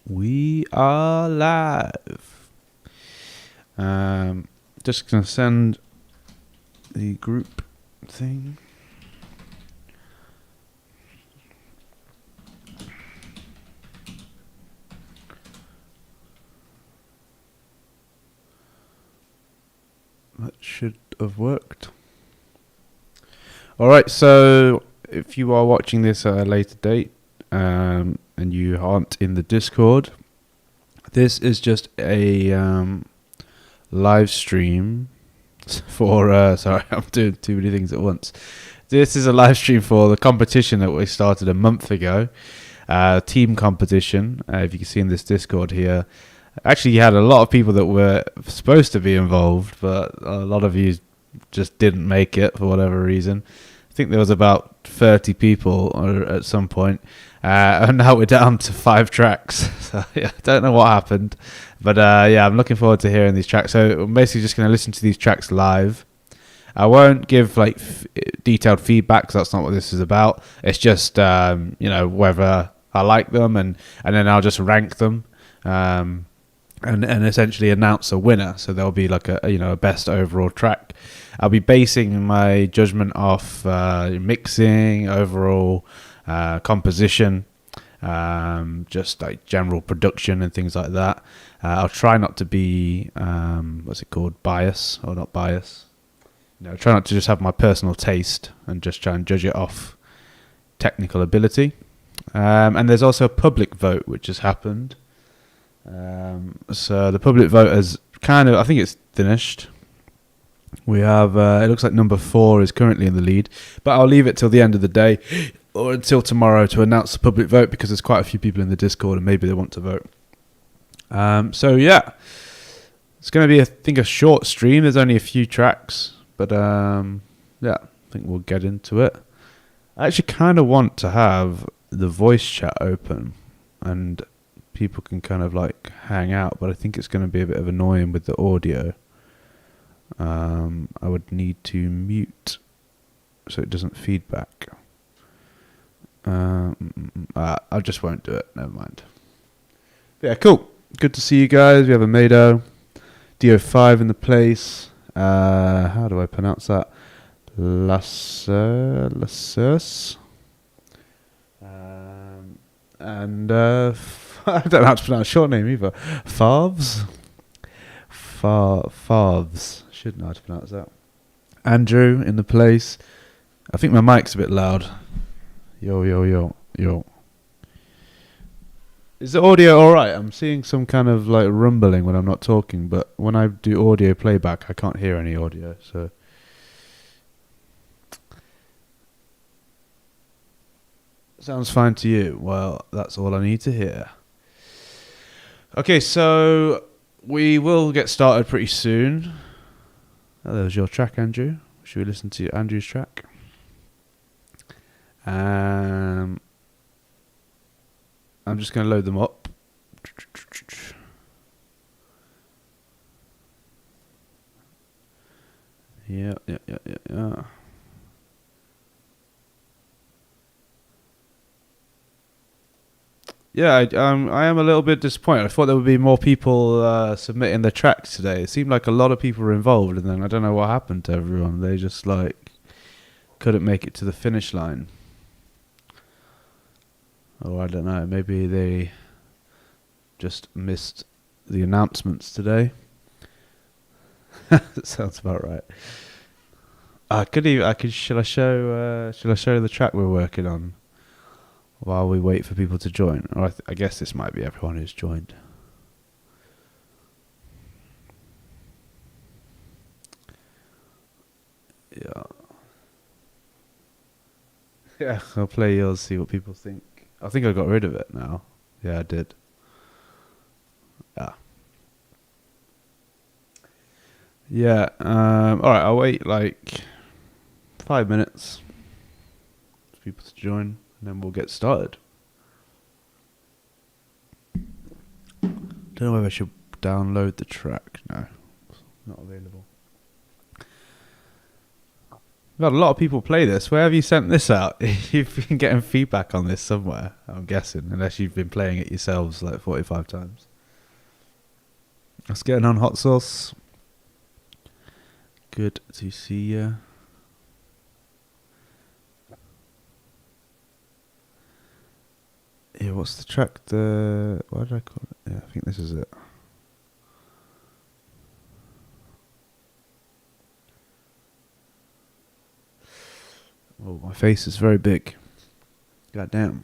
We are live. Just gonna send the group thing. That should have worked. Alright, so if you are watching this at a later date and you aren't in the Discord, this is just a live stream for sorry, I'm doing too many things at once. This is a live stream for the competition that we started a month ago, team competition. If you can see in this Discord here, actually you had a lot of people that were supposed to be involved, but a lot of you just didn't make it for whatever reason. I think there was about 30 people at some point, and now we're down to 5 tracks. So yeah, I don't know what happened, but yeah, I'm looking forward to hearing these tracks. So I'm basically just going to listen to these tracks live. I won't give like detailed feedback because that's not what this is about. It's just whether I like them, and then I'll just rank them, and essentially announce a winner. So there'll be like a best overall track. I'll be basing my judgment off mixing, overall composition, just like general production and things like that. I'll try not to be bias or not bias. Try not to just have my personal taste and just try and judge it off technical ability. And there's also a public vote which has happened. So the public vote has I think it's finished. We have, it looks like number 4 is currently in the lead, but I'll leave it till the end of the day or until tomorrow to announce the public vote because there's quite a few people in the Discord and maybe they want to vote. So yeah, it's going to be, I think, a short stream. There's only a few tracks, but yeah, I think we'll get into it. I actually kind of want to have the voice chat open and people can kind of like hang out, but I think it's going to be a bit of annoying with the audio. I would need to mute so it doesn't feedback. I just won't do it. Never mind. But yeah, cool. Good to see you guys. We have a Mado, DO5 in the place. How do I pronounce that? Lassus. And I don't know how to pronounce your name either. Favs. Favs. Should know how to pronounce that. Andrew in the place. I think my mic's a bit loud. Yo. Is the audio alright? I'm seeing some kind of like rumbling when I'm not talking, but when I do audio playback, I can't hear any audio, so. Sounds fine to you. Well, that's all I need to hear. Okay, so we will get started pretty soon. Oh, there's your track, Andrew. Should we listen to Andrew's track? I'm just going to load them up. Yeah. Yeah, I am a little bit disappointed. I thought there would be more people submitting their tracks today. It seemed like a lot of people were involved, and then I don't know what happened to everyone. They just like couldn't make it to the finish line. Or I don't know, maybe they just missed the announcements today. That sounds about right. Should I show the track we're working on while we wait for people to join? Or I guess this might be everyone who's joined. Yeah, I'll play yours, see what people think. I think I got rid of it now. Yeah, I did. Yeah. Alright, I'll wait like 5 minutes for people to join, and then we'll get started. Don't know whether I should download the track. No. Not available. We've had a lot of people play this. Where have you sent this out? You've been getting feedback on this somewhere, I'm guessing, unless you've been playing it yourselves like 45 times. Let's get on, Hot Sauce. Good to see you. Yeah, what's the track? What did I call it? Yeah, I think this is it. Oh, my face is very big. God damn.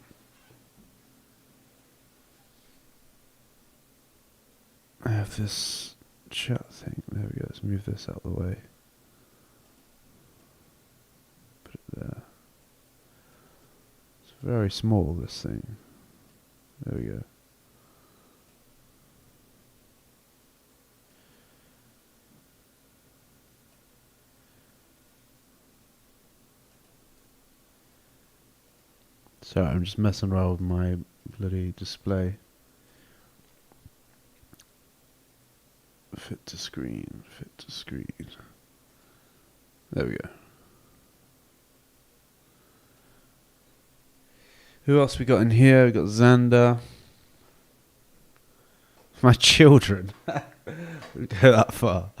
I have this chat thing. There we go. Let's move this out of the way. Put it there. It's very small, this thing. There we go. Sorry, I'm just messing around with my bloody display. Fit to screen, fit to screen. There we go. Who else we got in here? We got Xander. My children. We go that far.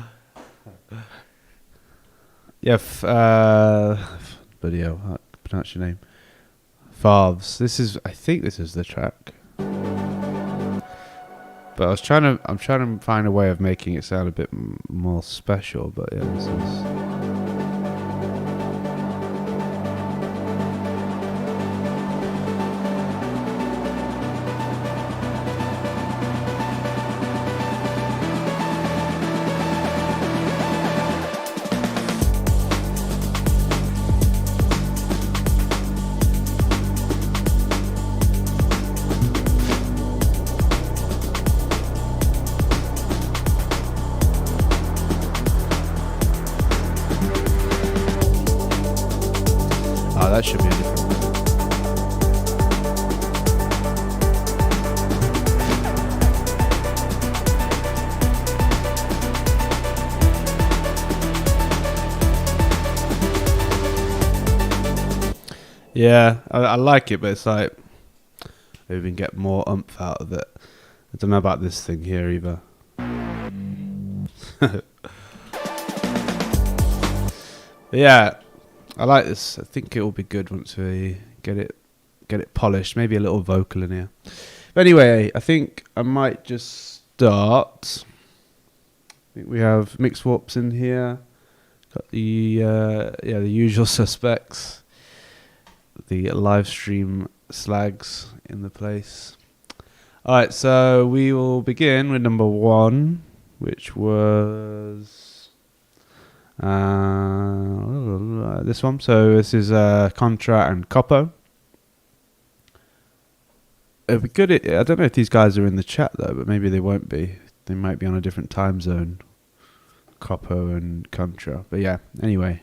Yeah, bloody hell, how to pronounce your name? Favs. I think this is the track. But I'm trying to find a way of making it sound a bit more special. But yeah, this is. That should be a different one. Yeah, I like it, but it's like maybe we can get more oomph out of it. I don't know about this thing here either. Yeah. I like this. I think it will be good once we get it polished. Maybe a little vocal in here. But anyway, I think I might just start. I think we have mix warps in here. Got the the usual suspects. The live stream slags in the place. All right, so we will begin with number 1, which was. This one. So this is Contra and Coppo. It'd be good. I don't know if these guys are in the chat though, but maybe they won't be. They might be on a different time zone. Coppo and Contra. But yeah. Anyway,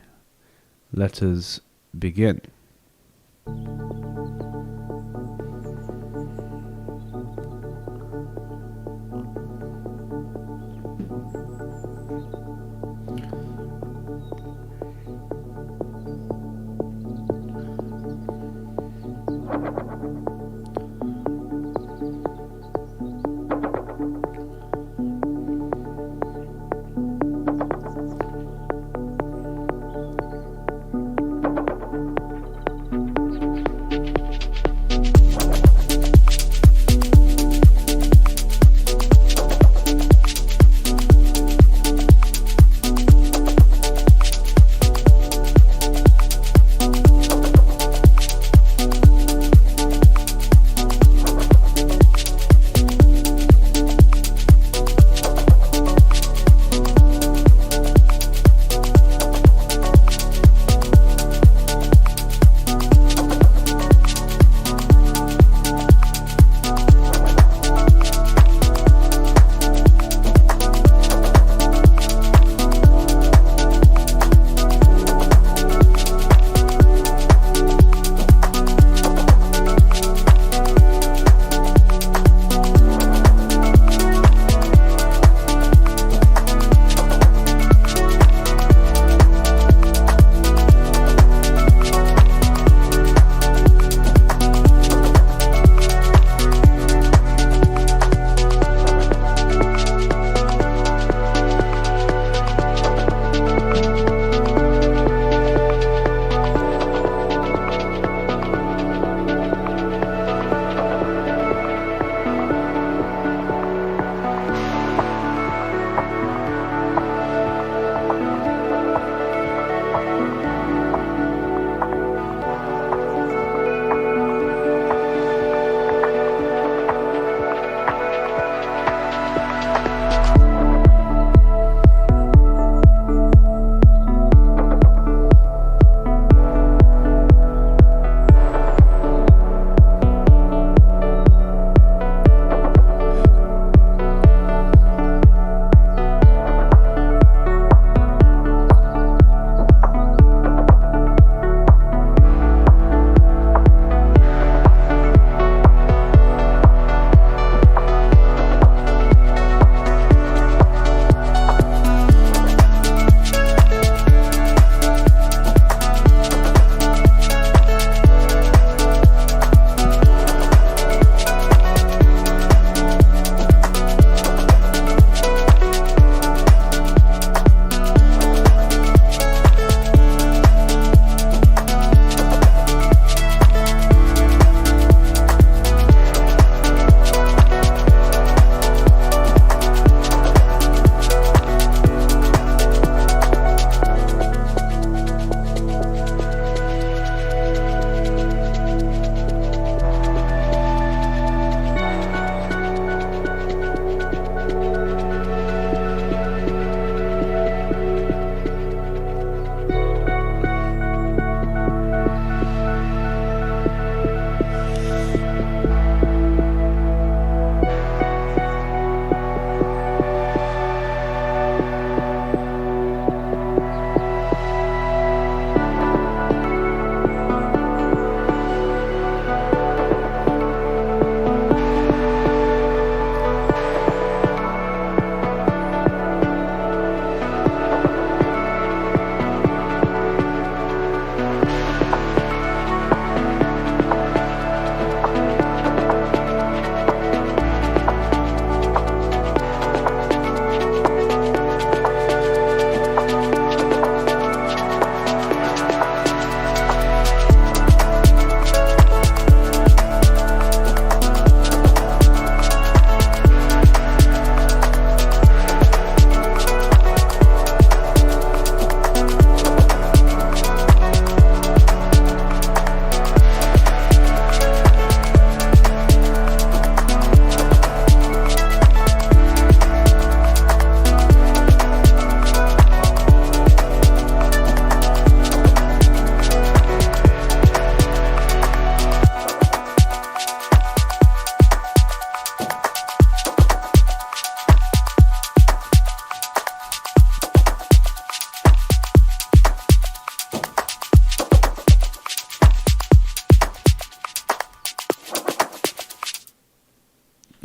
let us begin.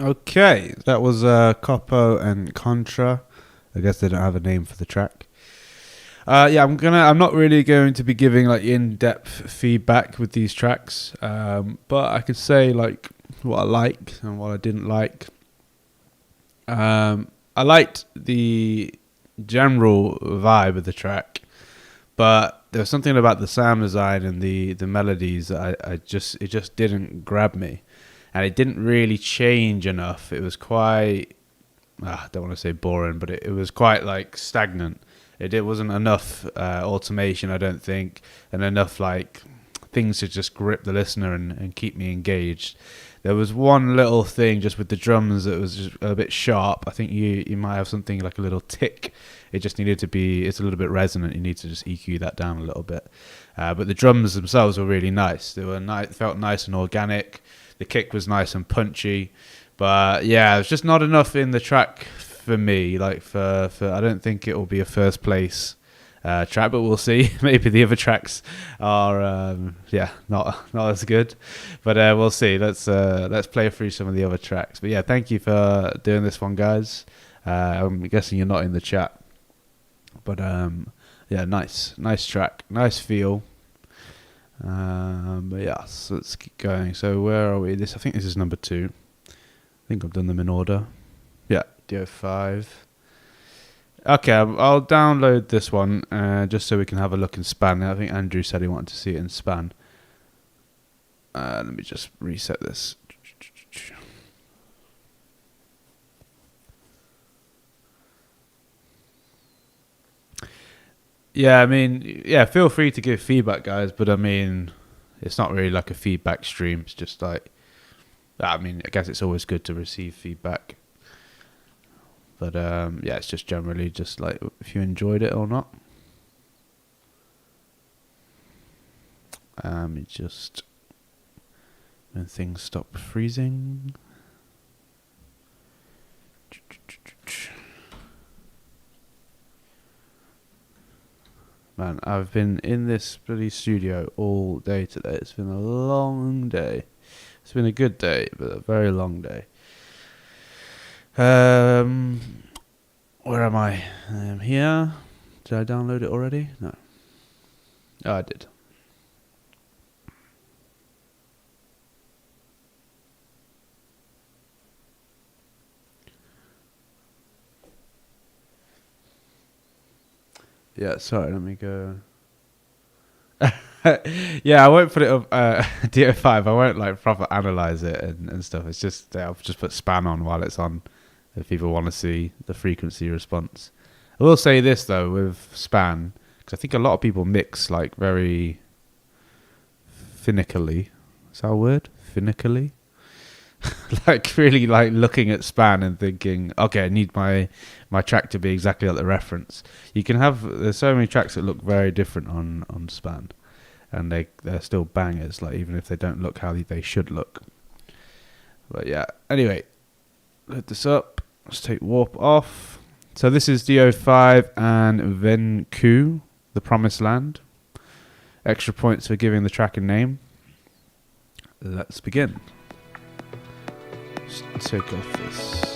Okay, that was Coppo and Contra. I guess they don't have a name for the track. Yeah, I'm not really going to be giving like in-depth feedback with these tracks, but I could say like what I liked and what I didn't like. I liked the general vibe of the track, but there was something about the sound design and the melodies that it just didn't grab me, and it didn't really change enough. It was quite, I don't want to say boring, but it was quite like stagnant. It wasn't enough automation, I don't think, and enough like things to just grip the listener and keep me engaged. There was one little thing just with the drums that was just a bit sharp. I think you might have something like a little tick. It just needed to be, it's a little bit resonant. You need to just EQ that down a little bit. But the drums themselves were really nice. They were felt nice and organic. The kick was nice and punchy. But yeah, it's just not enough in the track for me. Like for I don't think it will be a first place track, but we'll see. Maybe the other tracks are not as good, but we'll see. Let's play through some of the other tracks. But yeah, thank you for doing this one, guys. I'm guessing you're not in the chat, but yeah, nice track, nice feel. But yeah, so let's keep going. So where are we? I think this is number 2. I think I've done them in order. Yeah, DO5. Okay, I'll download this one just so we can have a look in span. I think Andrew said he wanted to see it in span. Let me just reset this. Yeah, I mean, yeah, feel free to give feedback, guys, but I mean, it's not really like a feedback stream. It's just like, I mean, I guess it's always good to receive feedback. But yeah, it's just generally just like if you enjoyed it or not. Just when things stop freezing. Man, I've been in this bloody studio all day today. It's been a long day. It's been a good day, but a very long day. Where am I? I am here. Did I download it already? No. Oh, I did. Yeah, sorry, let me go. Yeah, I won't put it up DO5. I won't like proper analyze it and stuff. It's just I'll just put span on while it's on if people want to see the frequency response. I will say this though with span, because I think a lot of people mix like very finically. Is that a word? Finically? Like really like looking at span and thinking, okay, I need my track to be exactly like the reference. You can have, there's so many tracks that look very different on span, and they're still bangers, like even if they don't look how they should look. But yeah, anyway, load this up. Let's take warp off. So this is DO5 and Venku, The Promised Land. Extra points for giving the track a name. Let's begin. Just take off this.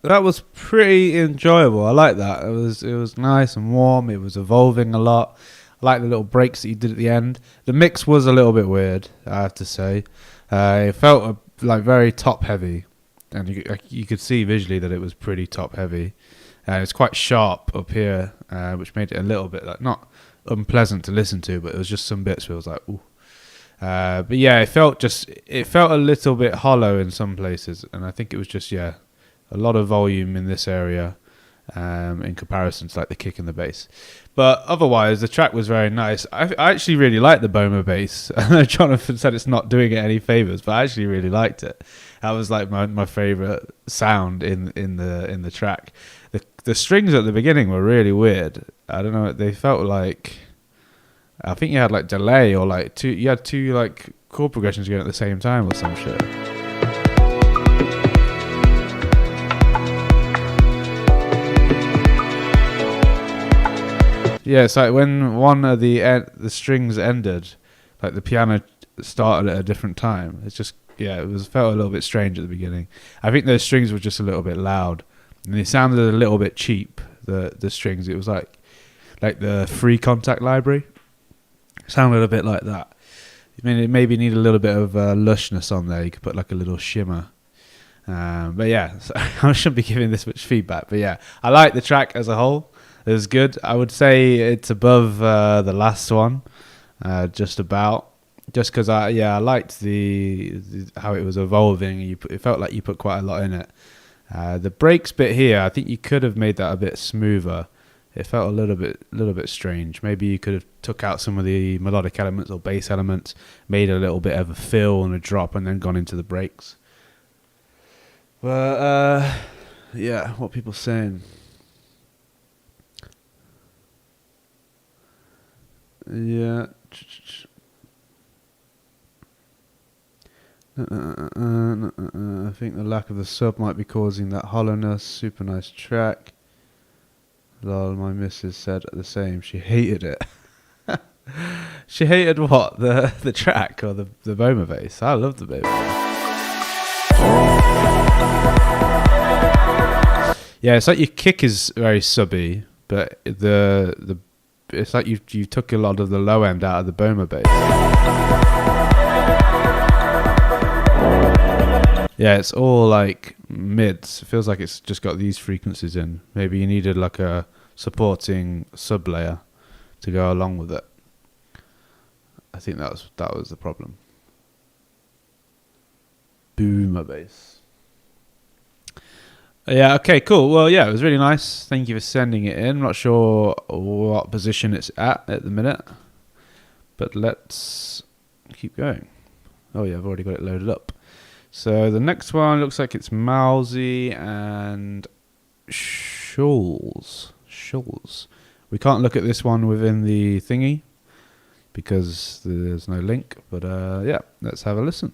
that was pretty enjoyable. I like that. It was nice and warm. It was evolving a lot. I like the little breaks that you did at the end. The mix was a little bit weird, I have to say. It felt like very top heavy, and you could see visually that it was pretty top heavy. It's quite sharp up here, which made it a little bit like not unpleasant to listen to, but it was just some bits where it was like, ooh. But yeah, it felt a little bit hollow in some places, and I think it was just a lot of volume in this area in comparison to like the kick and the bass. But otherwise, the track was very nice. I actually really liked the Boma bass. I know Jonathan said it's not doing it any favors, but I actually really liked it. That was like my favorite sound in the track. The strings at the beginning were really weird. I don't know. They felt like, I think you had like delay or like two like chord progressions going at the same time or some shit. Yeah, it's like when one of the strings ended, like the piano started at a different time. It's just felt a little bit strange at the beginning. I think those strings were just a little bit loud, and they sounded a little bit cheap. The strings, it was like the free contact library. It sounded a bit like that. I mean, it maybe need a little bit of lushness on there. You could put like a little shimmer. But yeah, so I shouldn't be giving this much feedback. But yeah, I like the track as a whole. It was good. I would say it's above the last one, just about. Just because I liked the how it was evolving. It felt like you put quite a lot in it. The breaks bit here, I think you could have made that a bit smoother. It felt a little bit strange. Maybe you could have took out some of the melodic elements or bass elements, made a little bit of a fill and a drop, and then gone into the breaks. But what people saying? Yeah. I think the lack of the sub might be causing that hollowness. Super nice track. Lol, my missus said the same. She hated it. She hated what? The track or the Boma bass? I love the Boma bass. Yeah, it's like your kick is very subby, but it's like you took a lot of the low end out of the Boma bass. Yeah, it's all like mids. It feels like it's just got these frequencies in. Maybe you needed like a supporting sub layer to go along with it. I think that was the problem. Boomer bass. Yeah, okay, cool. Well, yeah, it was really nice. Thank you for sending it in. I'm not sure what position it's at the minute, but let's keep going. Oh yeah, I've already got it loaded up. So the next one looks like it's Mousy and Schulz. We can't look at this one within the thingy because there's no link, but let's have a listen.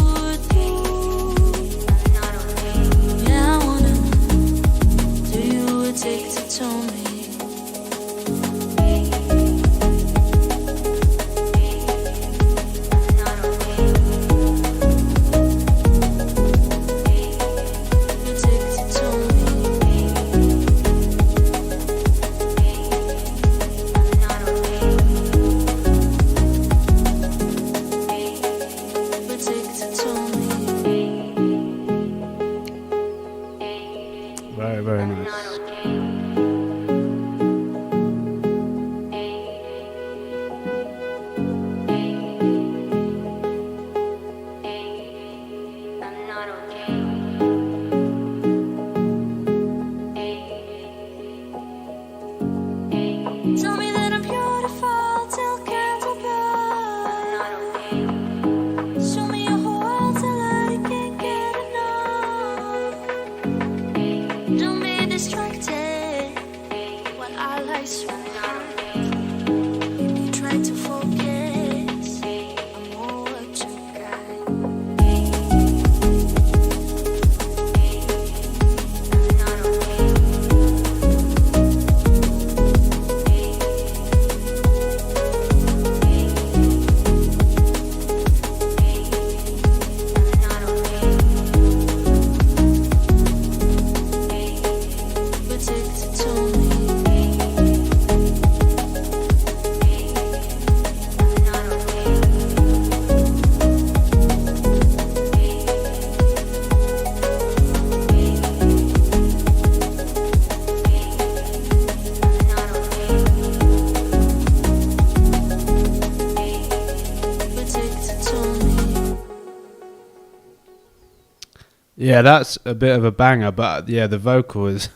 Yeah, that's a bit of a banger, but yeah, the vocal is.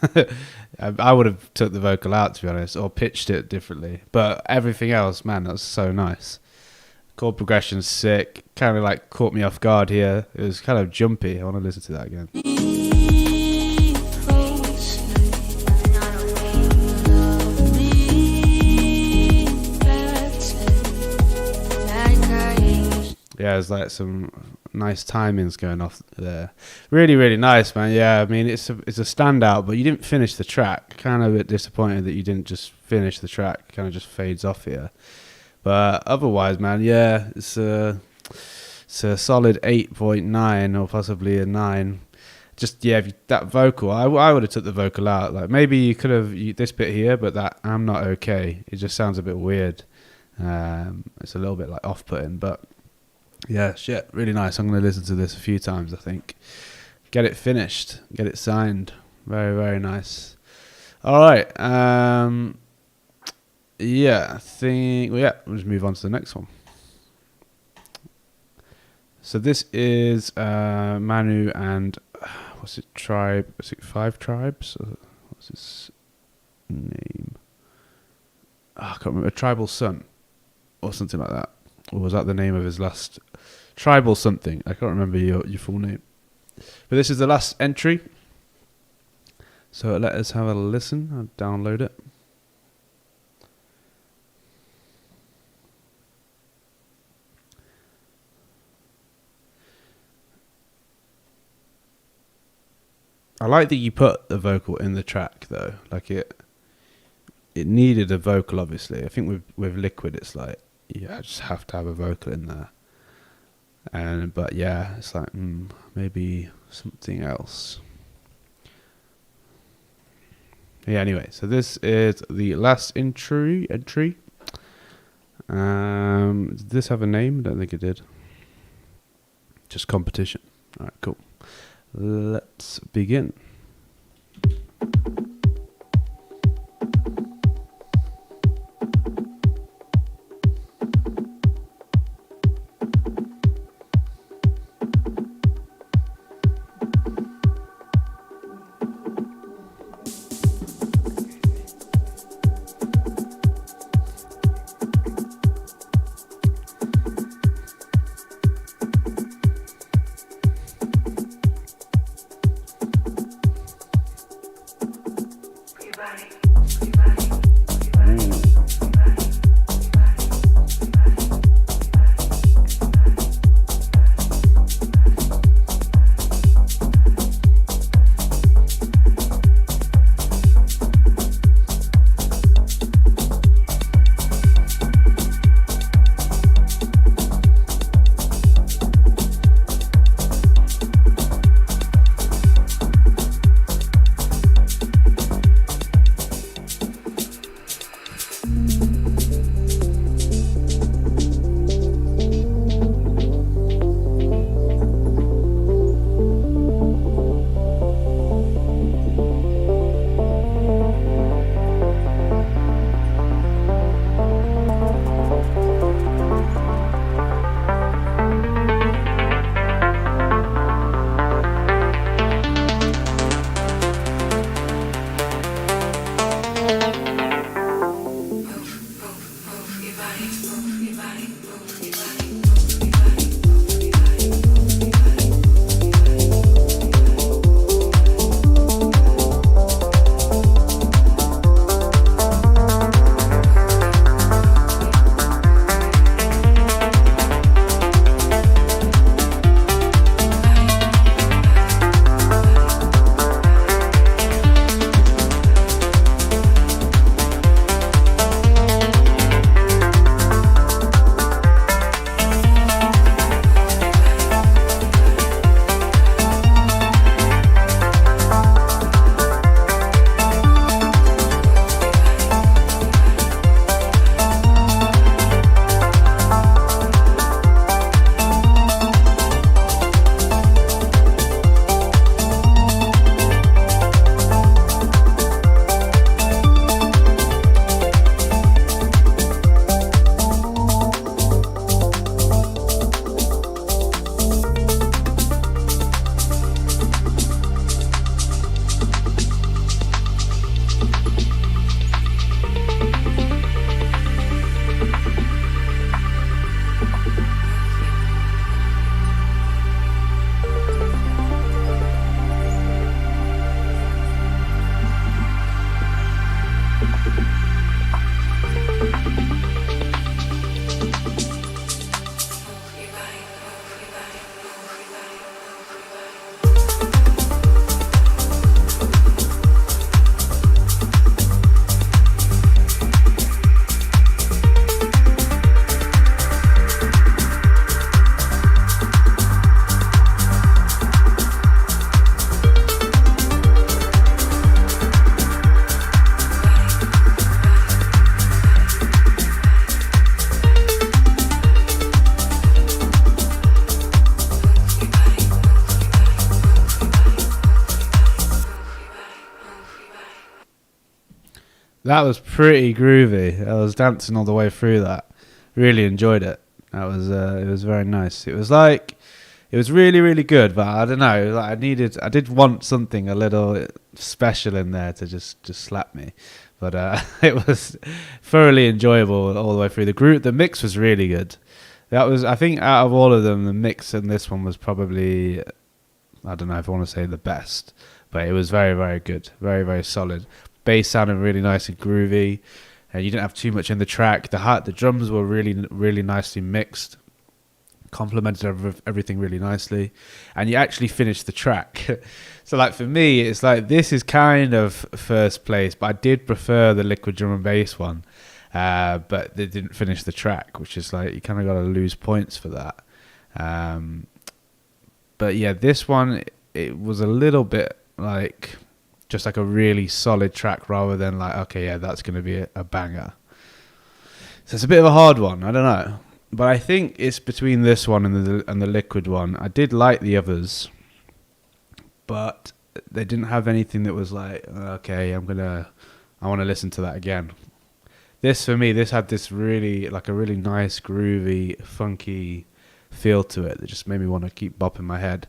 I would have took the vocal out, to be honest, or pitched it differently. But everything else, man, that's so nice. Chord progression's sick. Kind of like caught me off guard here. It was kind of jumpy. I want to listen to that again. Yeah, there's like some nice timings going off there. Really, really nice, man. Yeah, I mean, it's a standout, but you didn't finish the track. Kind of a bit disappointed that you didn't just finish the track. Kind of just fades off here. But otherwise, man, yeah, it's a solid 8.9 or possibly a 9. Just, yeah, that vocal, I would have took the vocal out. Like, maybe you could have this bit here, but that I'm not okay. It just sounds a bit weird. It's a little bit like off-putting, but yeah, shit, really nice. I'm going to listen to this a few times, I think. Get it finished. Get it signed. Very, very nice. All right. Yeah, I think... Well, yeah, we'll just move on to the next one. So this is Manu and... what's it? Tribe... Is it 5 Tribes? What's his name? Oh, I can't remember. Tribal Son. Or something like that. Or was that the name of his last... Tribal something. I can't remember your full name. But this is the last entry. So let us have a listen. I'll download it. I like that you put the vocal in the track though. Like it needed a vocal, obviously. I think with Liquid it's like, yeah, I just have to have a vocal in there. But yeah, it's like maybe something else. Yeah, anyway, so this is the last entry. Did this have a name? I don't think it did. Just competition. Alright, cool. Let's begin. That was pretty groovy. I was dancing all the way through that. Really enjoyed it. That was it was very nice. It was like it was really really good, but I don't know. Like I did want something a little special in there to just slap me. But it was thoroughly enjoyable all the way through. The mix was really good. That was, I think, out of all of them, the mix in this one was probably, I don't know if I want to say the best, but it was very, very good. Very, very solid. Bass sounded really nice and groovy. You didn't have too much in the track. The drums were really, really nicely mixed. Complemented everything really nicely. And you actually finished the track. So, like, for me, it's like this is kind of first place, but I did prefer the liquid drum and bass one. But they didn't finish the track, which is like you kind of got to lose points for that. But yeah, this one, it was a little bit like just like a really solid track rather than like, okay, yeah, that's going to be a banger. So it's a bit of a hard one. I don't know. But I think it's between this one and the liquid one. I did like the others, but they didn't have anything that was like, okay, I want to listen to that again. This, for me, this had this really, like a really nice, groovy, funky feel to it that just made me want to keep bopping my head.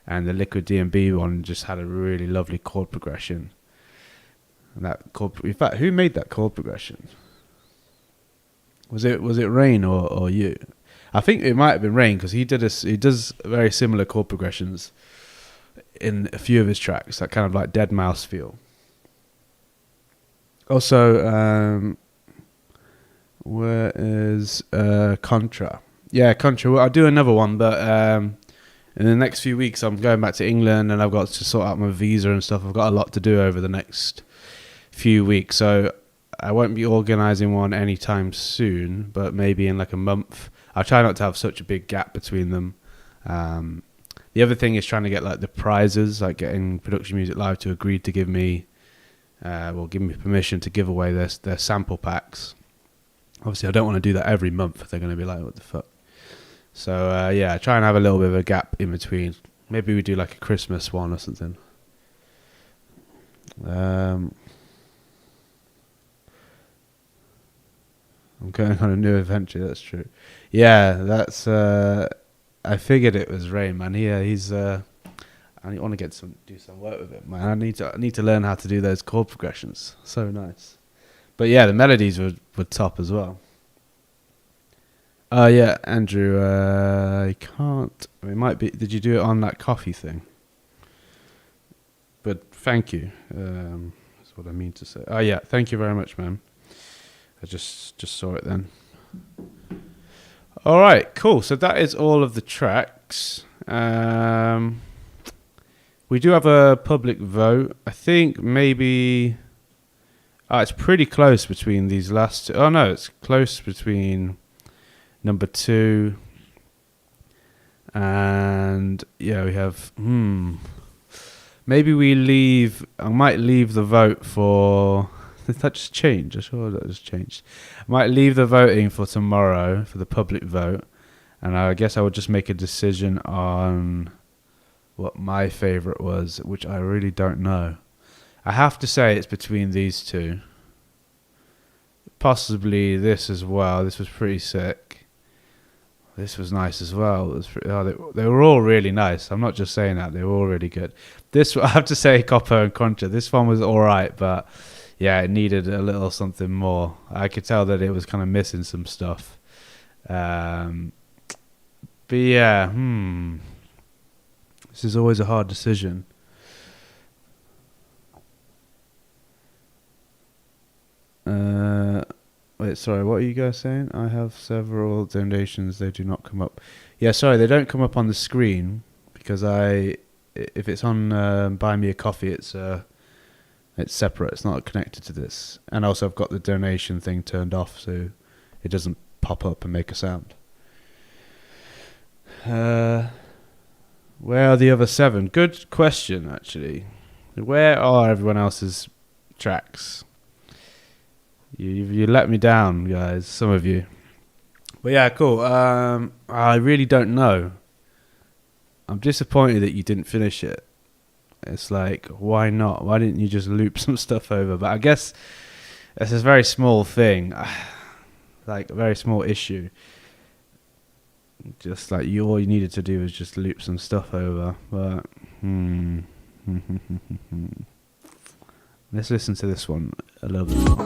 And the Liquid D&B one just had a really lovely chord progression. And in fact, who made that chord progression? Was it Rain or you? I think it might have been Rain because he does very similar chord progressions in a few of his tracks, that kind of like Dead Mouse feel. Also, where is Contra? Yeah, Contra. Well, I'll do another one, but in the next few weeks I'm going back to England and I've got to sort out my visa and stuff. I've got a lot to do over the next few weeks, so I won't be organising one anytime soon, but maybe in like a month. I'll try not to have such a big gap between them. The other thing is trying to get like the prizes, like getting Production Music Live to agree to give me permission to give away their sample packs. Obviously, I don't want to do that every month. They're going to be like, what the fuck? So, yeah, try and have a little bit of a gap in between. Maybe we do like a Christmas one or something. I'm going on a new adventure, that's true. Yeah, that's... I figured it was Rain, man. He's... I want to do some work with it, man. I need to learn how to do those chord progressions. So nice. But yeah, the melodies were top as well. Yeah, Andrew, I can't... It might be... Did you do it on that coffee thing? But thank you. That's what I mean to say. Oh, yeah, thank you very much, man. I just saw it then. All right, cool. So that is all of the tracks. We do have a public vote. I think maybe... it's pretty close between these last two. Oh, no, it's close between number 2 and... Yeah, we have... Maybe I might leave the vote for... Did that just change? I'm sure that just changed. I might leave the voting for tomorrow for the public vote. And I guess I would just make a decision on what my favourite was, which I really don't know. I have to say it's between these two. Possibly this as well. This was pretty sick. This was nice as well. They were all really nice. I'm not just saying that. They were all really good. I have to say Copper and Contra. This one was all right, but yeah, it needed a little something more. I could tell that it was kind of missing some stuff. But yeah, this is always a hard decision. Wait, sorry, what are you guys saying? I have several donations. They do not come up. Yeah, sorry, they don't come up on the screen because if it's on Buy Me a Coffee, it's separate. It's not connected to this. And also I've got the donation thing turned off so it doesn't pop up and make a sound. Where are the other 7? Good question, actually. Where are everyone else's tracks? You let me down, guys, some of you. But yeah, cool. I really don't know. I'm disappointed that you didn't finish it. It's like, why not? Why didn't you just loop some stuff over? But I guess It's a very small thing, like a very small issue. Just like all you needed to do was just loop some stuff over. But let's listen to this one a little bit more.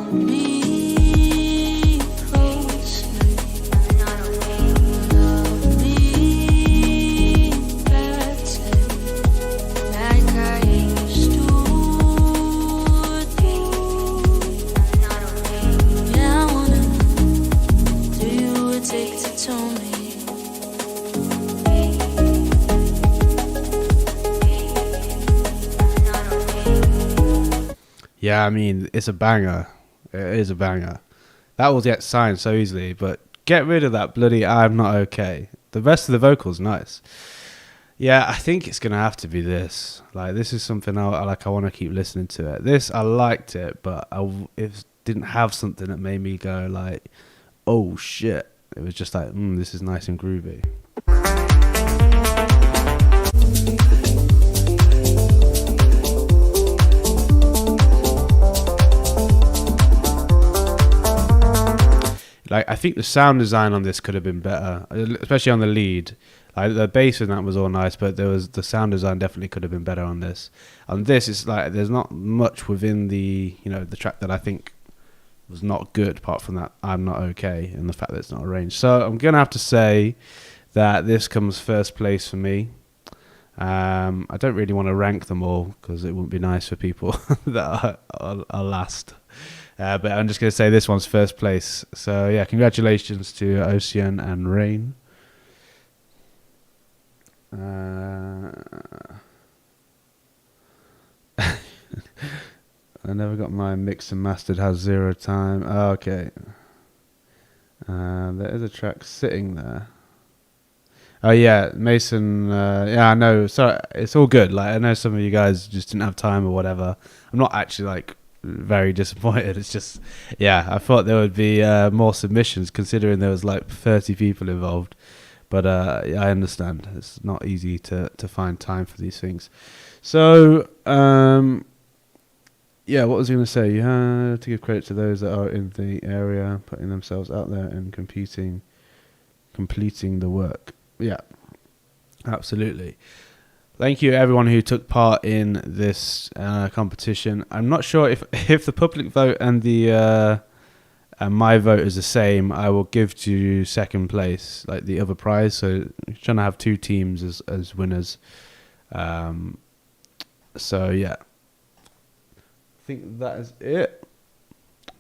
Yeah, I mean, it's a banger. It is a banger. That will get signed so easily, but get rid of that bloody I'm not okay. The rest of the vocal's nice. Yeah, I think it's going to have to be this. Like, this is something I want to keep listening to it. This, I liked it, but it didn't have something that made me go like, oh shit. It was just like, this is nice and groovy. Like, I think the sound design on this could have been better, especially on the lead. Like, the bass in that was all nice, but the sound design definitely could have been better on this. On this, it's like there's not much within the track that I think was not good, apart from that I'm not okay and the fact that it's not arranged. So I'm gonna have to say that this comes first place for me. I don't really want to rank them all because it wouldn't be nice for people that are last. But I'm just going to say this one's first place. So, yeah, congratulations to Ocean and Rain. I never got my mixed and mastered, has 0 time. Oh, okay. There is a track sitting there. Oh, yeah, Mason. Yeah, I know. Sorry, it's all good. Like, I know some of you guys just didn't have time or whatever. I'm not actually, like, very disappointed. It's just, yeah, I thought there would be more submissions considering there was like 30 people involved, but yeah, I understand it's not easy to find time for these things. So yeah, what was I going to say? You have to give credit to those that are in the area putting themselves out there and completing the work. Yeah, absolutely. Thank you everyone who took part in this competition. I'm not sure if the public vote and the and my vote is the same. I will give to second place, like the other prize. So I'm trying to have 2 teams as winners. So yeah, I think that is it.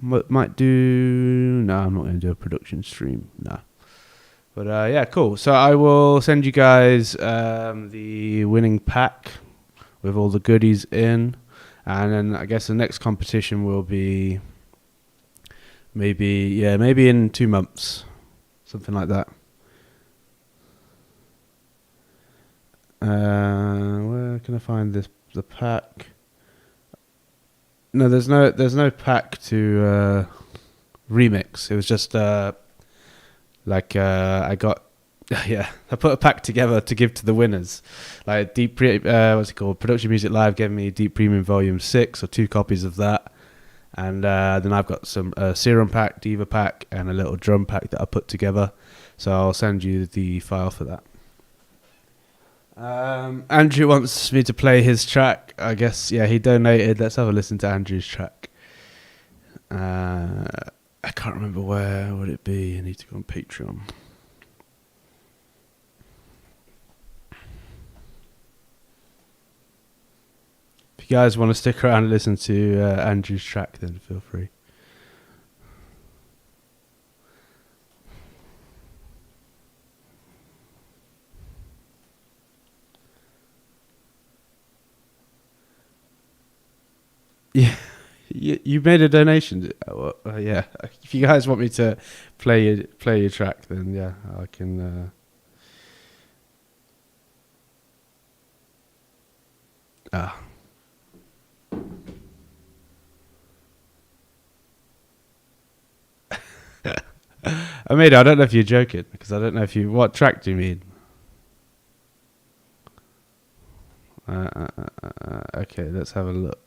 Might do. No, I'm not going to do a production stream. No. But yeah, cool. So I will send you guys the winning pack with all the goodies in. And then I guess the next competition will be maybe in 2 months. Something like that. Where can I find the pack? No, there's no pack to remix. It was just I got I put a pack together to give to the winners. Like what's it called? Production Music Live gave me Deep Premium Volume 6 or 2 copies of that. And then I've got some Serum pack, Diva pack, and a little drum pack that I put together. So I'll send you the file for that. Andrew wants me to play his track. I guess, yeah, he donated. Let's have a listen to Andrew's track. I can't remember where would it be. I need to go on Patreon. If you guys want to stick around and listen to Andrew's track, then feel free. Yeah. You made a donation. Yeah. If you guys want me to play your track, then yeah, I can. I mean, I don't know if you're joking because I don't know if you. What track do you mean? Okay, let's have a look.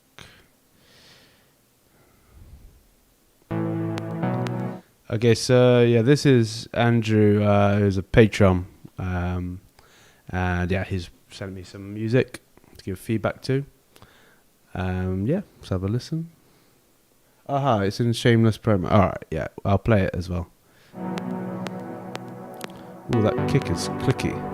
Okay, so yeah, this is Andrew, who's a patron, and yeah, he's sent me some music to give feedback to. Yeah, let's have a listen. Aha, it's in Shameless promo. All right, yeah, I'll play it as well. Oh, that kick is clicky.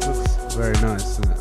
Looks very nice, isn't it?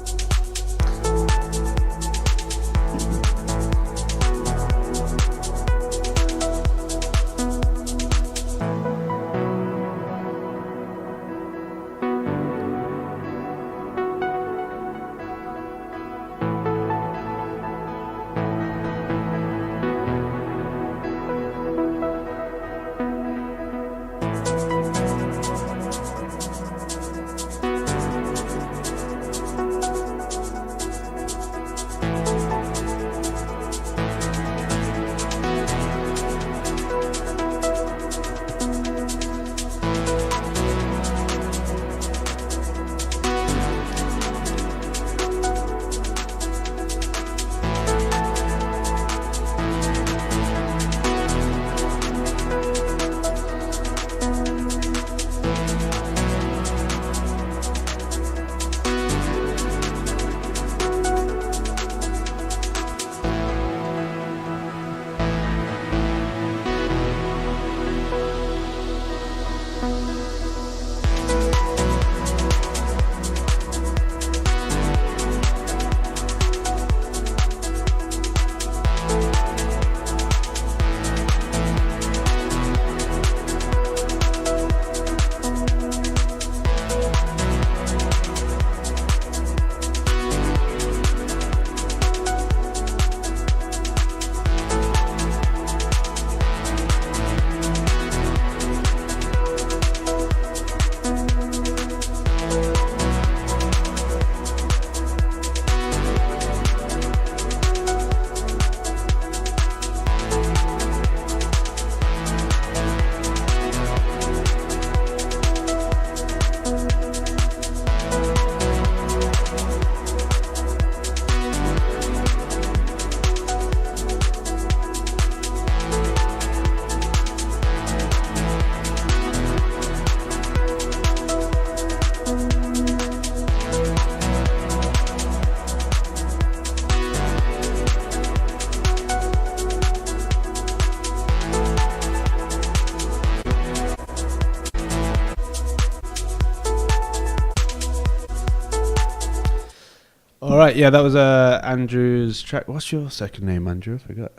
All right, yeah, that was Andrew's track. What's your second name, Andrew? I forgot.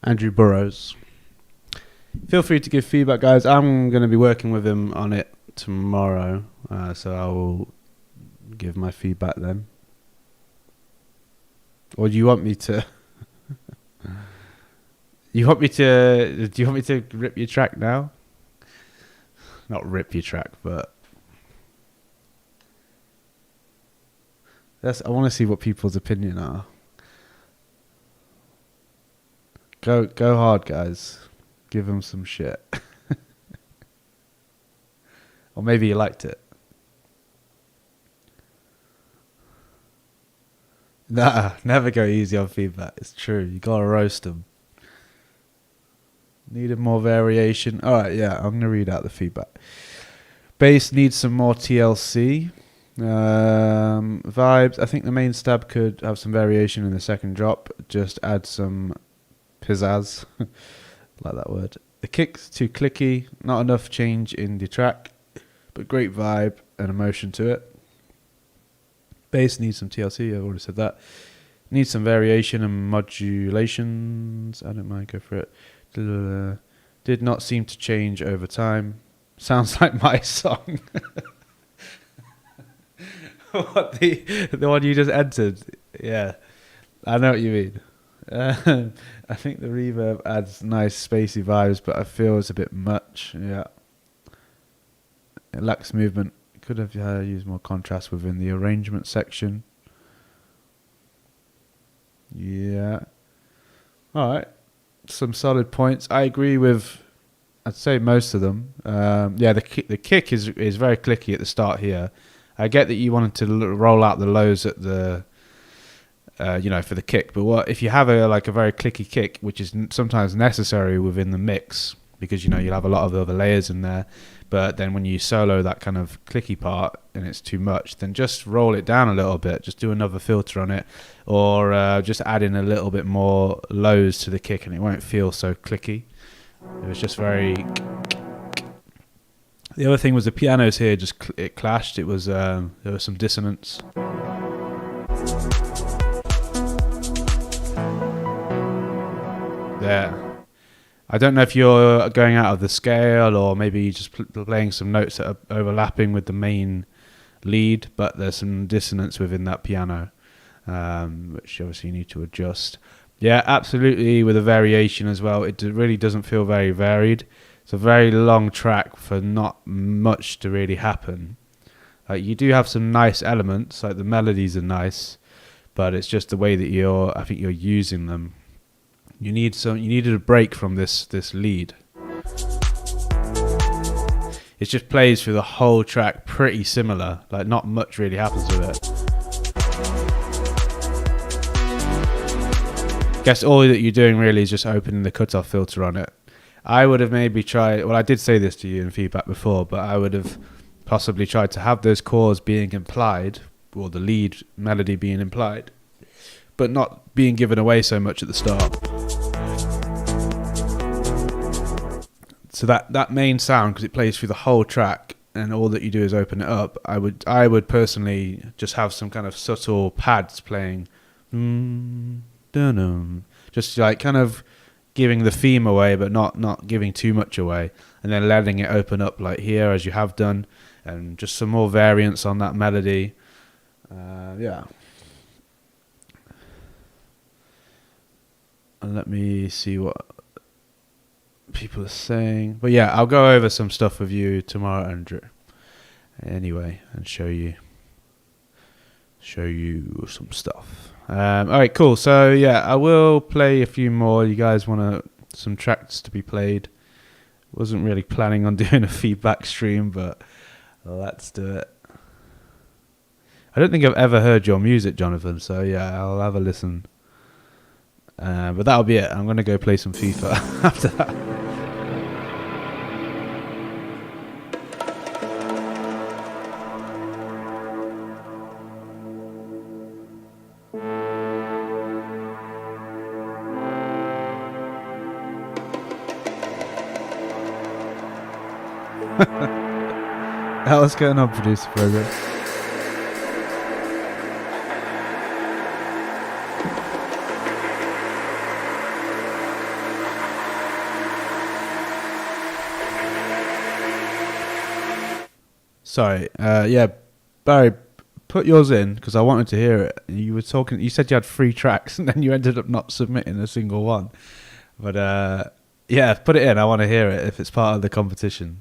Andrew Burrows. Feel free to give feedback, guys. I'm going to be working with him on it tomorrow, so I will give my feedback then. Or do you want me to? You want me to? Do you want me to rip your track now? Not rip your track, but I want to see what people's opinion are. Go hard, guys. Give them some shit. Or maybe you liked it. Nah, never go easy on feedback. It's true. You gotta roast them. Needed more variation. Alright, yeah, I'm gonna read out the feedback. Bass needs some more TLC. Vibes. I think the main stab could have some variation in the second drop. Just add some pizzazz. Like that word. The kick's too clicky. Not enough change in the track. But great vibe and emotion to it. Bass needs some TLC, I've already said that. Needs some variation and modulations. I don't mind, go for it. Did not seem to change over time. Sounds like my song. What, the one you just entered? Yeah, I know what you mean. I think the reverb adds nice spacey vibes, but I feel it's a bit much. Yeah. It lacks movement. Could have used more contrast within the arrangement section. Yeah. All right. Some solid points. I agree with, I'd say, most of them. Yeah, the kick is very clicky at the start here. I get that you wanted to roll out the lows at the, for the kick. But what if you have a very clicky kick, which is sometimes necessary within the mix, because you'll have a lot of other layers in there. But then when you solo that kind of clicky part and it's too much, then just roll it down a little bit. Just do another filter on it, or just add in a little bit more lows to the kick, and it won't feel so clicky. It was just very. The other thing was the pianos here it clashed. It was there was some dissonance. There. I don't know if you're going out of the scale or maybe just playing some notes that are overlapping with the main lead, but there's some dissonance within that piano, which obviously you need to adjust. Yeah, absolutely, with a variation as well. It really doesn't feel very varied. It's a very long track for not much to really happen. Like, you do have some nice elements, like the melodies are nice, but it's just the way that you're using them. You needed a break from this lead. It just plays through the whole track pretty similar. Like, not much really happens with it. Guess all that you're doing really is just opening the cutoff filter on it. I would have maybe tried, well, I did say this to you in feedback before, but I would have possibly tried to have those chords being implied, or the lead melody being implied, but not being given away so much at the start. So that main sound, because it plays through the whole track and all that you do is open it up, I would personally just have some kind of subtle pads playing, just like kind of giving the theme away, but not giving too much away, and then letting it open up like here as you have done, and just some more variance on that melody. Yeah. And let me see what people are saying. But yeah, I'll go over some stuff with you tomorrow, Andrew. Anyway, and show you some stuff. All right, cool. So yeah, I will play a few more. You guys want some tracks to be played? Wasn't really planning on doing a feedback stream, but let's do it. I don't think I've ever heard your music, Jonathan. So yeah, I'll have a listen. But that'll be it. I'm going to go play some FIFA after that. What's going on, producer program? Sorry, yeah, Barry put yours in because I wanted to hear it. You were talking. You said you had 3 tracks, and then you ended up not submitting a single one. But yeah, put it in. I want to hear it if it's part of the competition.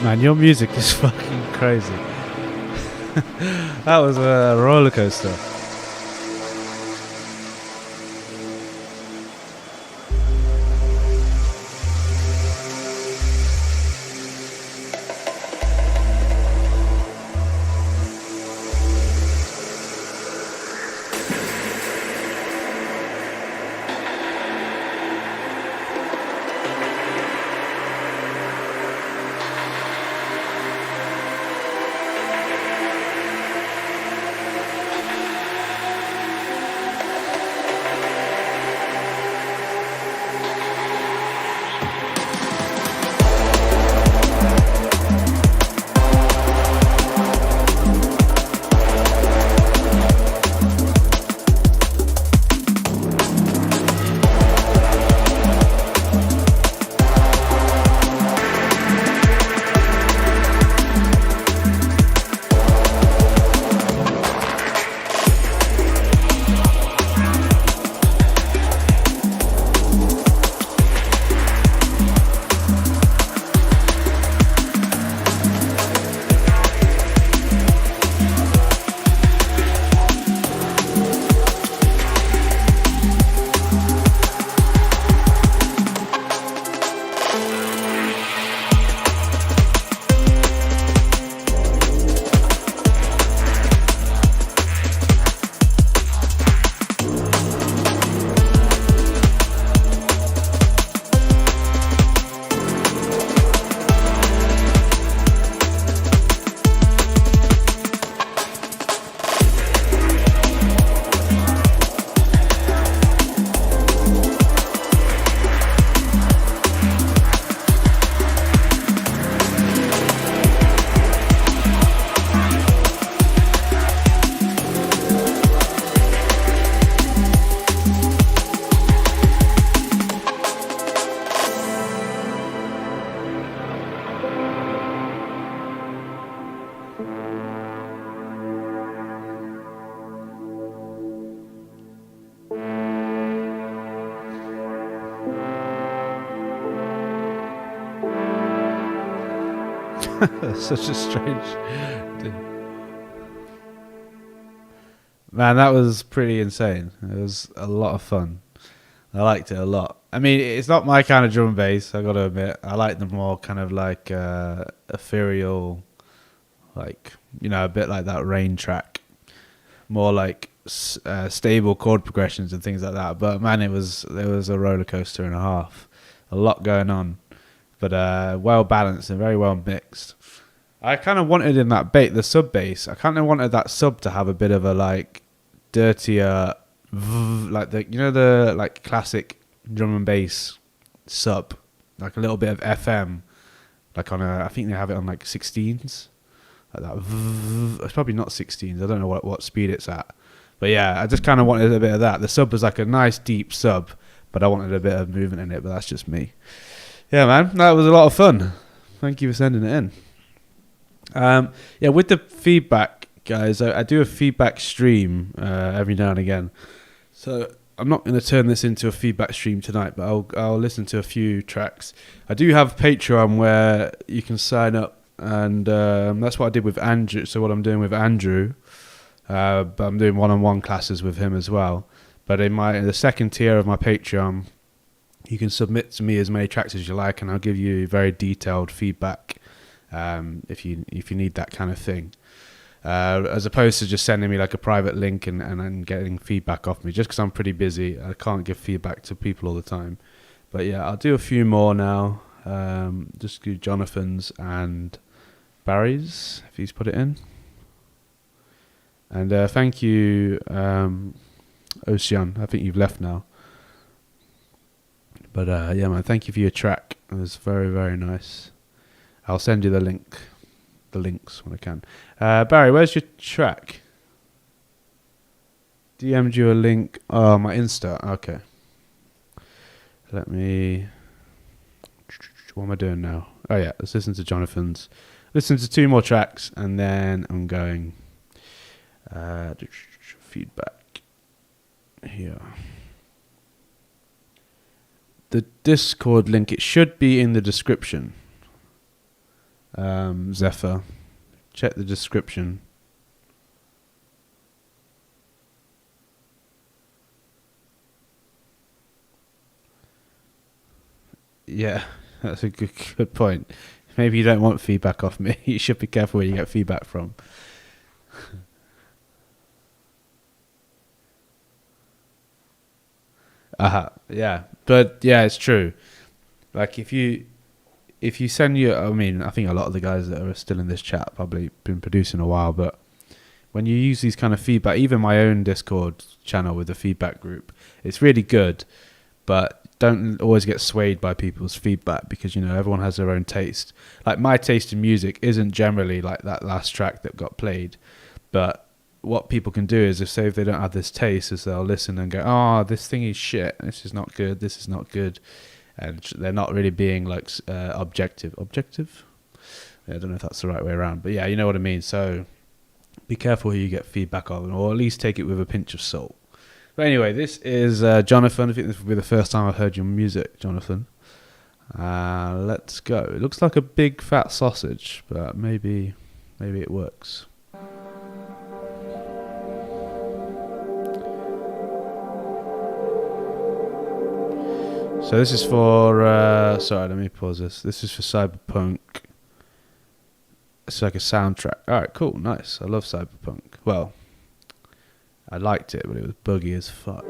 Man, your music is fucking crazy. That was a roller coaster. Such a strange... Man, that was pretty insane. It was a lot of fun. I liked it a lot. I mean, it's not my kind of drum and bass, I gotta admit. I like the more kind of like ethereal, like, you know, a bit like that Rain track. More like stable chord progressions and things like that. But man, there was a roller coaster and a half. A lot going on. But well balanced and very well mixed. I kind of wanted in that the sub bass. I kind of wanted that sub to have a bit of a like dirtier, like the, you know, the like classic drum and bass sub, like a little bit of FM, like on I think they have it on like 16s, like that. It's probably not 16s. I don't know what speed it's at, but yeah, I just kind of wanted a bit of that. The sub was like a nice deep sub, but I wanted a bit of movement in it. But that's just me. Yeah, man, that was a lot of fun. Thank you for sending it in. Yeah, with the feedback, guys, I do a feedback stream every now and again. So I'm not going to turn this into a feedback stream tonight, but I'll listen to a few tracks. I do have Patreon where you can sign up, and that's what I did with Andrew. So what I'm doing with Andrew, but I'm doing one-on-one classes with him as well. But in the second tier of my Patreon, you can submit to me as many tracks as you like, and I'll give you very detailed feedback if you need that kind of thing. As opposed to just sending me like a private link and getting feedback off me, just because I'm pretty busy. I can't give feedback to people all the time. But yeah, I'll do a few more now. Just do Jonathan's and Barry's, if he's put it in. And thank you, Ocean. I think you've left now. But yeah, man, thank you for your track. It was very, very nice. I'll send you the links when I can. Barry, where's your track? DM'd you a link. Oh, my Insta. Okay. Let me... What am I doing now? Oh, yeah. Let's listen to Jonathan's. Listen to 2 more tracks, and then I'm going... feedback. Here. The Discord link, it should be in the description. Zephyr, check the description. Yeah, that's a good point. Maybe you don't want feedback off me. You should be careful where you get feedback from. Yeah, but yeah, it's true. Like if you send you, I mean, I think a lot of the guys that are still in this chat probably been producing a while, but when you use these kind of feedback, even my own Discord channel with the feedback group, it's really good, but don't always get swayed by people's feedback because, you know, everyone has their own taste. Like my taste in music isn't generally like that last track that got played, but what people can do is if they don't have this taste, is they'll listen and go, oh, this thing is shit, this is not good, this is not good. And they're not really being like objective. Yeah, I don't know if that's the right way around, but yeah, you know what I mean. So be careful who you get feedback on, or at least take it with a pinch of salt. But anyway, this is Jonathan. I think this will be the first time I've heard your music, Jonathan. Let's go. It looks like a big fat sausage, but maybe it works. So this is for, sorry, let me pause this. This is for Cyberpunk. It's like a soundtrack. Alright, cool, nice. I love Cyberpunk. Well, I liked it, but it was buggy as fuck.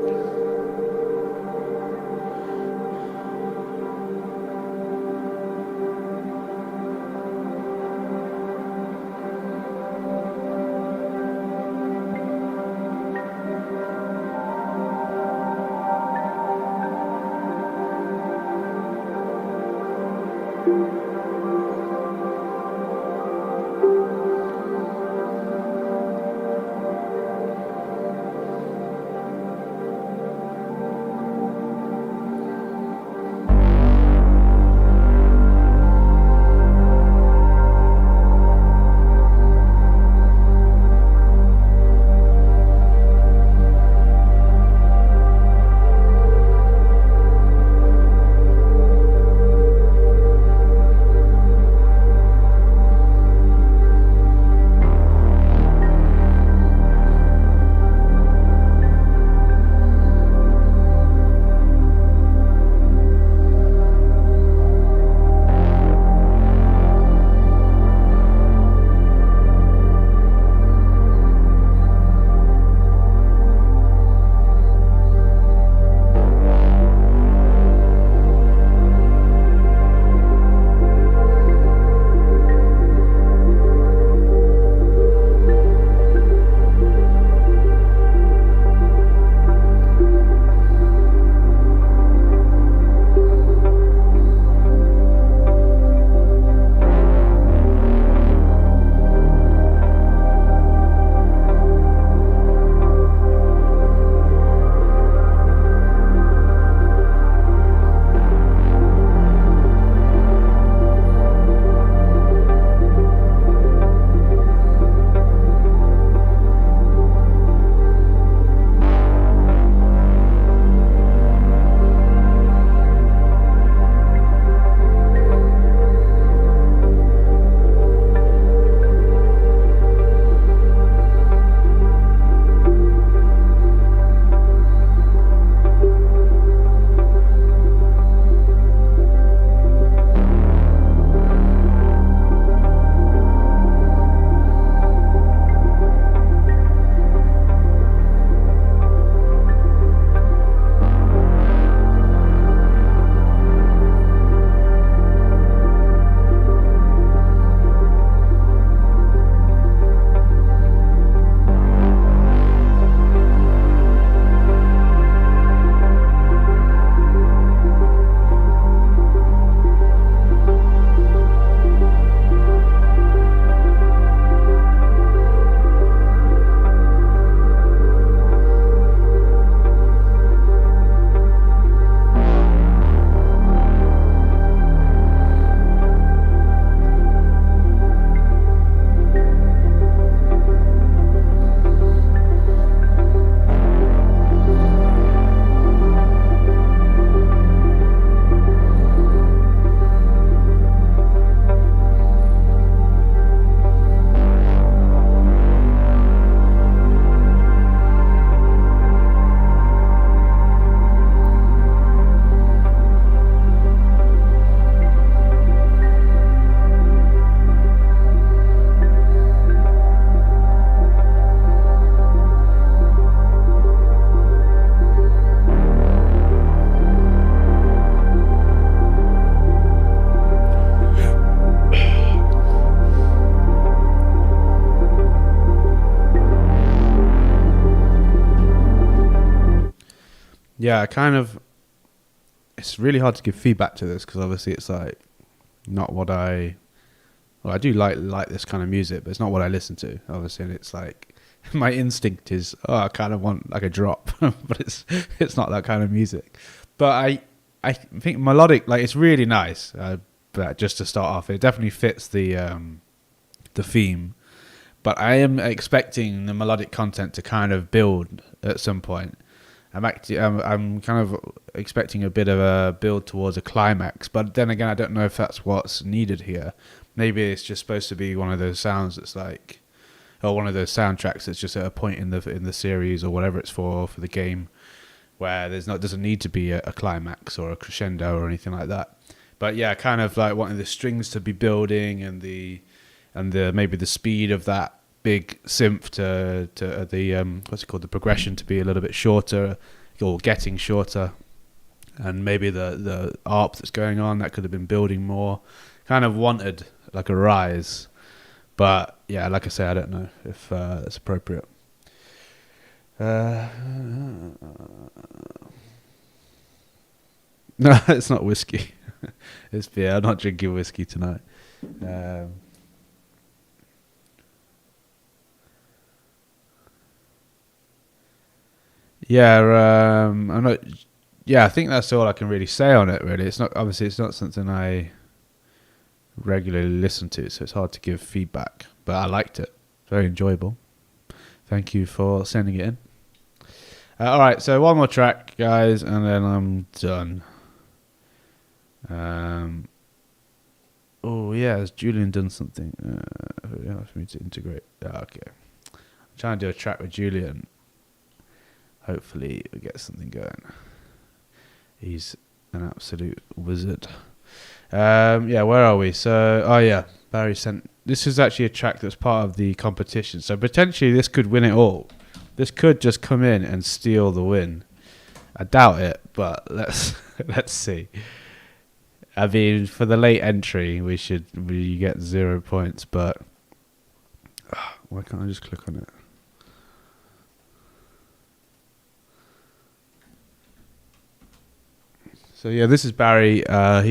yeah, kind of. It's really hard to give feedback to this because obviously it's like not what I. Well, I do like this kind of music, but it's not what I listen to. Obviously, and it's like my instinct is, I kind of want like a drop, but it's not that kind of music. But I think melodic, like it's really nice. But just to start off, it definitely fits the theme. But I am expecting the melodic content to kind of build at some point. I'm kind of expecting a bit of a build towards a climax, but then again, I don't know if that's what's needed here. Maybe it's just supposed to be one of those sounds that's like, or one of those soundtracks that's just at a point in the series or whatever it's for the game, where doesn't need to be a climax or a crescendo or anything like that. But yeah, kind of like wanting the strings to be building and the maybe the speed of that big synth to the what's it called, the progression to be a little bit shorter or getting shorter, and maybe the ARP that's going on that could have been building more. Kind of wanted like a rise, but yeah, like I say, I don't know if that's appropriate. No, it's not whiskey. It's beer. I'm not drinking whiskey tonight. I'm not. Yeah, I think that's all I can really say on it. Really, it's not something I regularly listen to, so it's hard to give feedback. But I liked it. Very enjoyable. Thank you for sending it in. All right, so one more track, guys, and then I'm done. Oh yeah, has Julian done something for me to integrate? Okay, I'm trying to do a track with Julian. Hopefully we get something going. He's an absolute wizard. Yeah, where are we? So, Barry sent. This is actually a track that's part of the competition. So potentially this could win it all. This could just come in and steal the win. I doubt it, but let's see. I mean, for the late entry, we get 0 points, but why can't I just click on it? So yeah, this is Barry. I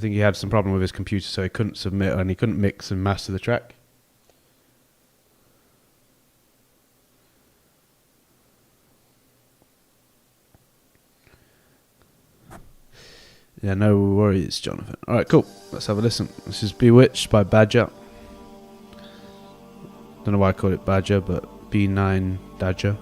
think he had some problem with his computer, so he couldn't submit and he couldn't mix and master the track. Yeah, no worries, Jonathan. All right, cool. Let's have a listen. This is Bewitched by Badger. Don't know why I call it Badger, but B9 Badger.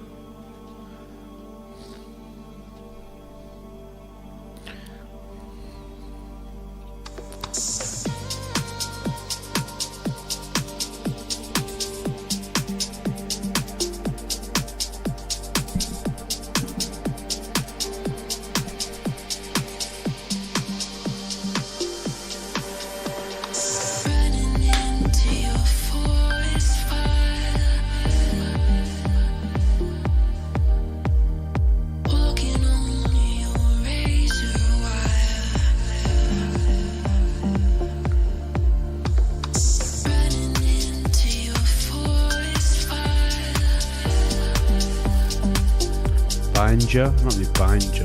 Not really Binder.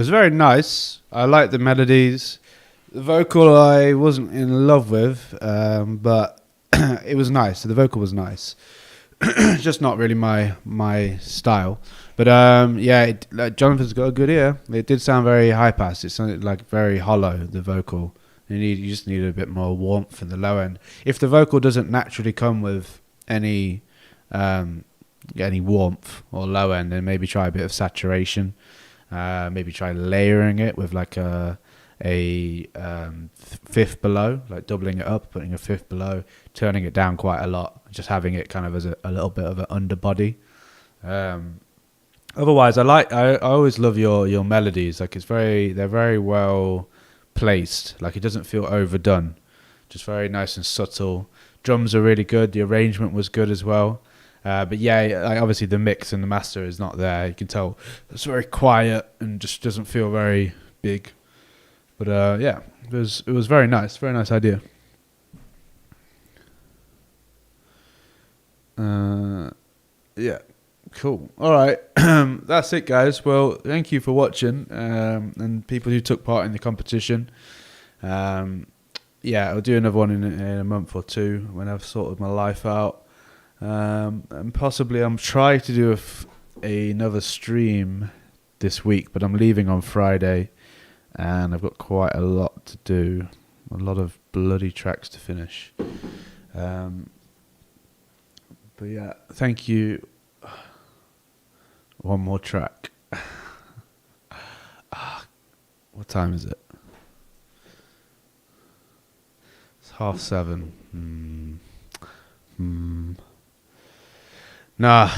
was very nice. I liked the melodies. The vocal I wasn't in love with, but it was nice. The vocal was nice. Just not really my style. But yeah, Jonathan's got a good ear. It did sound very high pass. It sounded like very hollow, the vocal. You just need a bit more warmth in the low end. If the vocal doesn't naturally come with any warmth or low end, then maybe try a bit of saturation. Maybe try layering it with like a fifth below, like doubling it up, putting a fifth below, turning it down quite a lot, just having it kind of as a little bit of an underbody. Otherwise, I always love your melodies. Like they're very well placed. Like it doesn't feel overdone. Just very nice and subtle. Drums are really good. The arrangement was good as well. But yeah, like obviously the mix and the master is not there. You can tell it's very quiet and just doesn't feel very big. But yeah, it was very nice. Very nice idea. Yeah, cool. All right, that's it, guys. Well, thank you for watching, and people who took part in the competition. Yeah, I'll do another one in a month or two when I've sorted my life out, and possibly I'm trying to do another stream this week, but I'm leaving on Friday, and I've got quite a lot to do, a lot of bloody tracks to finish. But yeah, thank you. One more track. What time is it? It's 7:30. Nah,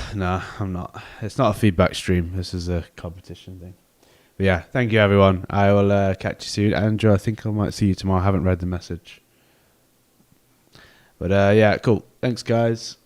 I'm not. It's not a feedback stream. This is a competition thing. But yeah, thank you everyone. I will catch you soon. Andrew, I think I might see you tomorrow. I haven't read the message. But yeah, cool. Thanks guys.